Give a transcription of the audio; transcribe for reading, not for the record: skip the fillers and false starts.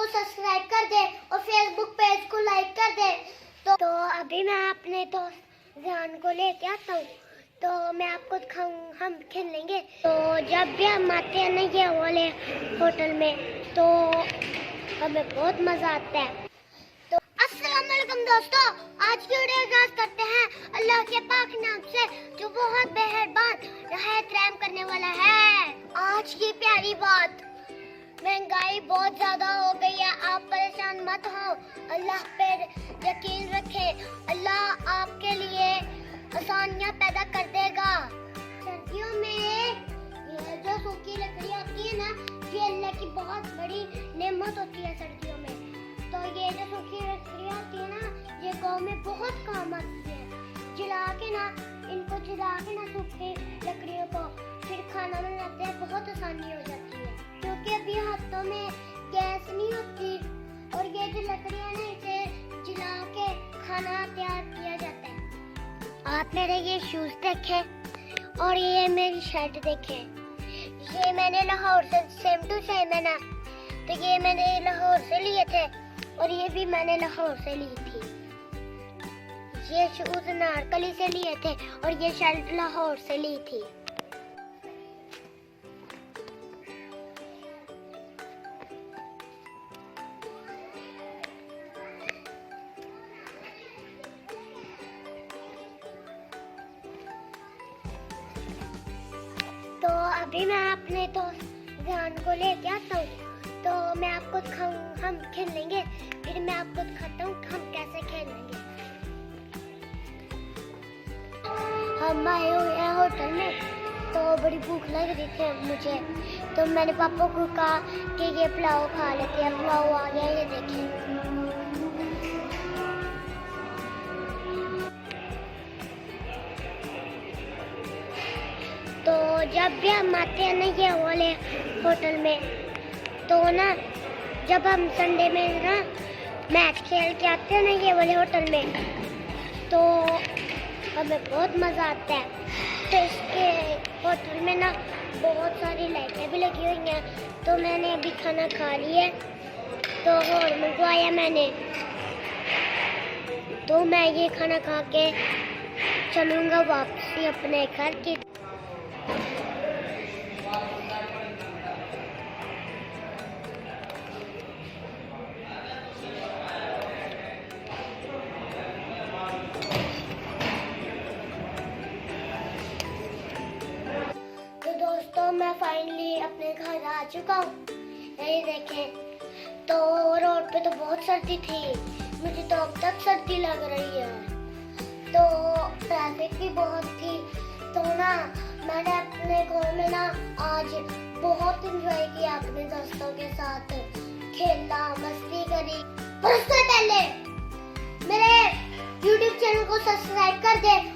Subscribe कर दे और Facebook page को लाइक कर दे। तो अभी मैं अपने दोस्त जान को लेके आता हूँ, तो मैं आपको दिखाऊँ, हम खेलेंगे। तो जब भी हम आते हैं ना ये वाले होटल में, तो हमें बहुत मज़ा आता है। तो अस्सलाम वालेकुम दोस्तों, आज की वीडियो आगाज़ करते हैं अल्लाह के पाक नाम से जो बहुत मेहरबान रहमत रहम करने वाला है। आज की प्यारी बात, महंगाई बहुत ज्यादा हो गई है, आप परेशान मत हो, अल्लाह पर यकीन रखें, अल्लाह आपके लिए आसानियां पैदा कर देगा। सर्दियों में ये जो सूखी लकड़ी होती है ना, ये अल्लाह की बहुत बड़ी नेमत होती है सर्दियों में। तो ये जो सूखी लकड़ी होती है ना, ये गाँव में बहुत काम आती है। जला के ना, इनको जला के ना सूखी लकड़ियों को फिर खाना बनाते हैं, बहुत आसानी हो जाती है, क्योंकि अभी हाथों में गैस नहीं होती और ये जो लकड़ियाँ ना, इसे जला के खाना तैयार किया जाता है। आप मेरे ये शूज देखें और ये मेरी शर्ट देखें, ये मैंने लाहौर से सेम टू सेम है ना, तो ये मैंने लाहौर से लिए थे और ये भी मैंने लाहौर से ली थी। ये शूज नारकली से लिए थे और ये शर्ट लाहौर से ली थी। तो अभी मैं अपने दोस्त जान को लेके आता हूँ, तो मैं आपको दिखाऊँ, हम खेलेंगे, फिर मैं आपको दिखाता हूँ हम कैसे खेलेंगे। हम आए हुए हैं होटल में, तो बड़ी भूख लग रही थी मुझे, तो मैंने पापा को कहा कि ये पुलाव खा लेते हैं। पुलाव आ गया, ये देखिए। तो जब भी हम आते हैं ना ये वाले होटल में, तो ना जब हम संडे में ना मैच खेल के आते हैं ना ये वाले होटल में, तो हमें बहुत मज़ा आता है। तो इसके होटल में ना बहुत सारी लाइटें भी लगी हुई हैं, तो मैंने अभी खाना खा लिया है, तो और मंगवाया मैंने, तो मैं ये खाना खा के चलूँगा वापसी अपने घर की। तो मैं फाइनली अपने घर आ चुका हूँ। ये देखें, तो रोड पे तो बहुत सर्दी थी, मुझे तो अब तक सर्दी लग रही है। तो ट्रैफिक भी बहुत थी, तो ना मैंने अपने गाँव में ना आज बहुत एंजॉय किया, अपने दोस्तों के साथ खेला, मस्ती करी। पर उससे पहले मेरे YouTube चैनल को सब्सक्राइब कर दे